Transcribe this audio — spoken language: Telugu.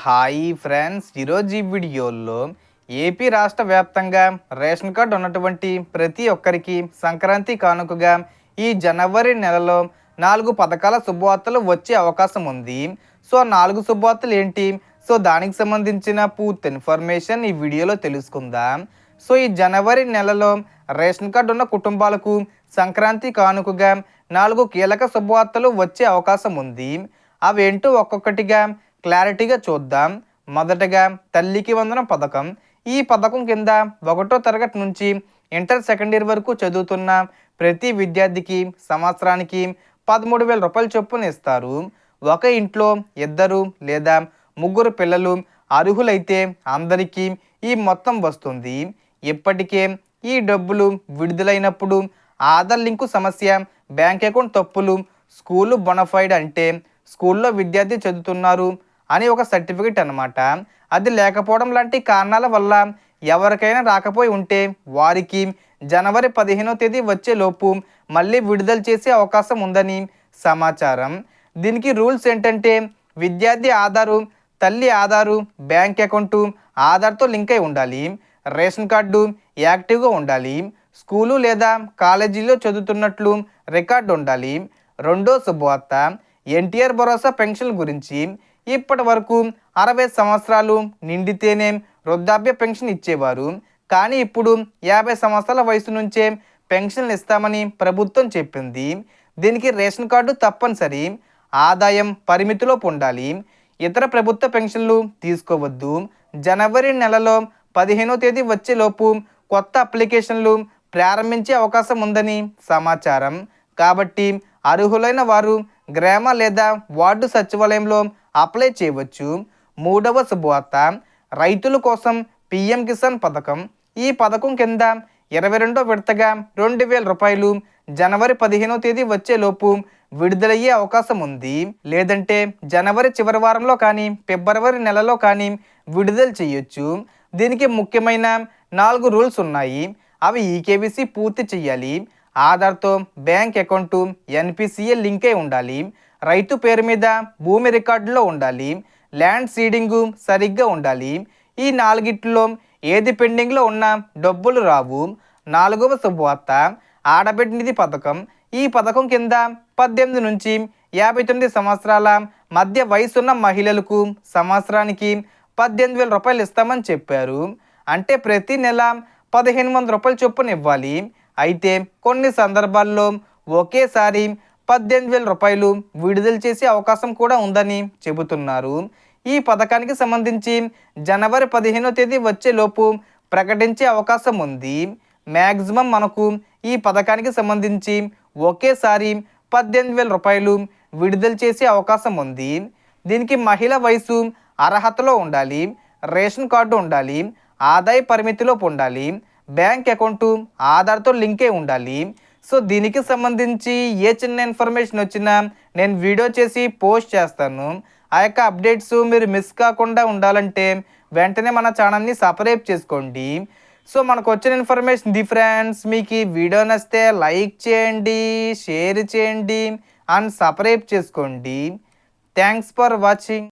హాయ్ ఫ్రెండ్స్, ఈరోజు ఈ వీడియోలో ఏపీ రాష్ట్ర వ్యాప్తంగా రేషన్ కార్డు ఉన్నటువంటి ప్రతి ఒక్కరికి సంక్రాంతి కానుకగా ఈ జనవరి నెలలో 4 పథకాల శుభవార్తలు వచ్చే అవకాశం ఉంది. సో 4 శుభవార్తలు ఏంటి? సో దానికి సంబంధించిన పూర్తి ఇన్ఫర్మేషన్ ఈ వీడియోలో తెలుసుకుందాం. సో ఈ జనవరి నెలలో రేషన్ కార్డు ఉన్న కుటుంబాలకు సంక్రాంతి కానుకగా 4 కీలక శుభవార్తలు వచ్చే అవకాశం ఉంది. అవేంటో ఒక్కొక్కటిగా క్లారిటీగా చూద్దాం. మొదటగా తల్లికి వందనం పథకం. ఈ పథకం కింద 1వ తరగతి నుంచి ఇంటర్ సెకండ్ ఇయర్ వరకు చదువుతున్న ప్రతి విద్యార్థికి సంవత్సరానికి 13,000 రూపాయల చొప్పున ఇస్తారు. ఒక ఇంట్లో 2 లేదా 3 పిల్లలు అర్హులైతే అందరికీ ఈ మొత్తం వస్తుంది. ఇప్పటికే ఈ డబ్బులు విడుదలైనప్పుడు ఆధార్ లింకు సమస్య, బ్యాంక్ అకౌంట్ తప్పులు, స్కూలు బొనఫైడ్ అంటే స్కూల్లో విద్యార్థి చదువుతున్నారు అని ఒక సర్టిఫికెట్ అన్నమాట, అది లేకపోవడం లాంటి కారణాల వల్ల ఎవరికైనా రాకపోయి ఉంటే వారికి జనవరి 15వ తేదీ వచ్చేలోపు మళ్ళీ విడుదల చేసే అవకాశం ఉందని సమాచారం. దీనికి రూల్స్ ఏంటంటే విద్యార్థి ఆధారు, తల్లి ఆధారు, బ్యాంక్ అకౌంటు ఆధార్తో లింక్ అయి ఉండాలి, రేషన్ కార్డు యాక్టివ్గా ఉండాలి, స్కూలు లేదా కాలేజీలో చదువుతున్నట్లు రికార్డు ఉండాలి. రెండో శుభవార్త ఎన్టీఆర్ భరోసా పెన్షన్ గురించి. ఇప్పటి వరకు 60 సంవత్సరాలు నిండితేనే వృద్ధాప్య పెన్షన్ ఇచ్చేవారు, కానీ ఇప్పుడు 50 సంవత్సరాల వయసు నుంచే పెన్షన్లు ఇస్తామని ప్రభుత్వం చెప్పింది. దీనికి రేషన్ కార్డు తప్పనిసరి, ఆదాయం పరిమితిలోపు ఉండాలి, ఇతర ప్రభుత్వ పెన్షన్లు తీసుకోవద్దు. జనవరి నెలలో 15వ తేదీ వచ్చేలోపు కొత్త అప్లికేషన్లు ప్రారంభించే అవకాశం ఉందని సమాచారం. కాబట్టి అర్హులైన వారు గ్రామ లేదా వార్డు సచివాలయంలో అప్లై చేయవచ్చు. మూడవ శుభవార్త రైతుల కోసం పిఎం కిసాన్ పథకం. ఈ పథకం కింద 22వ విడతగా 2,000 రూపాయలు జనవరి 15వ తేదీ వచ్చేలోపు విడుదలయ్యే అవకాశం ఉంది. లేదంటే జనవరి చివరి వారంలో కానీ ఫిబ్రవరి నెలలో కానీ విడుదల చేయొచ్చు. దీనికి ముఖ్యమైన 4 రూల్స్ ఉన్నాయి. అవి ఈకేవీసీ పూర్తి చేయాలి, ఆధార్తో బ్యాంక్ అకౌంటు ఎన్పిసిఏ లింక్ అయి ఉండాలి, రైతు పేరు మీద భూమి రికార్డులో ఉండాలి, ల్యాండ్ సీడింగు సరిగ్గా ఉండాలి. ఈ 4గిట్లో ఏది పెండింగ్లో ఉన్నా డబ్బులు రావు. 4వ శుభవార్త ఆడబిడ్డ నిధి పథకం. ఈ పథకం కింద 18 నుంచి 59 సంవత్సరాల మధ్య వయసున్న మహిళలకు సంవత్సరానికి 18,000 రూపాయలు ఇస్తామని చెప్పారు. అంటే ప్రతి నెల 1,500 రూపాయల చొప్పున ఇవ్వాలి. అయితే కొన్ని సందర్భాల్లో ఒకేసారి 18,000 రూపాయలు విడుదల చేసే అవకాశం కూడా ఉందని చెబుతున్నారు. ఈ పథకానికి సంబంధించి జనవరి 15వ తేదీ వచ్చేలోపు ప్రకటించే అవకాశం ఉంది. మ్యాక్సిమం మనకు ఈ పథకానికి సంబంధించి ఒకేసారి 18,000 రూపాయలు విడుదల చేసే అవకాశం ఉంది. దీనికి మహిళ వయసు అర్హతలో ఉండాలి, రేషన్ కార్డు ఉండాలి, ఆదాయ పరిమితిలోపు ఉండాలి, బ్యాంక్ అకౌంటు ఆధార్తో లింక్ అయి ఉండాలి. సో దీనికి సంబంధించి ఏ చిన్న ఇన్ఫర్మేషన్ వచ్చినా నేను వీడియో చేసి పోస్ట్ చేస్తాను. ఆ యొక్క అప్డేట్స్ మీరు మిస్ కాకుండా ఉండాలంటే వెంటనే మన ఛానల్ని సబ్స్క్రైబ్ చేసుకోండి. సో మనకు వచ్చిన ఇన్ఫర్మేషన్ ది ఫ్రెండ్స్. మీకు ఈ వీడియో నచ్చితే లైక్ చేయండి, షేర్ చేయండి అండ్ సబ్స్క్రైబ్ చేసుకోండి. Thanks for watching.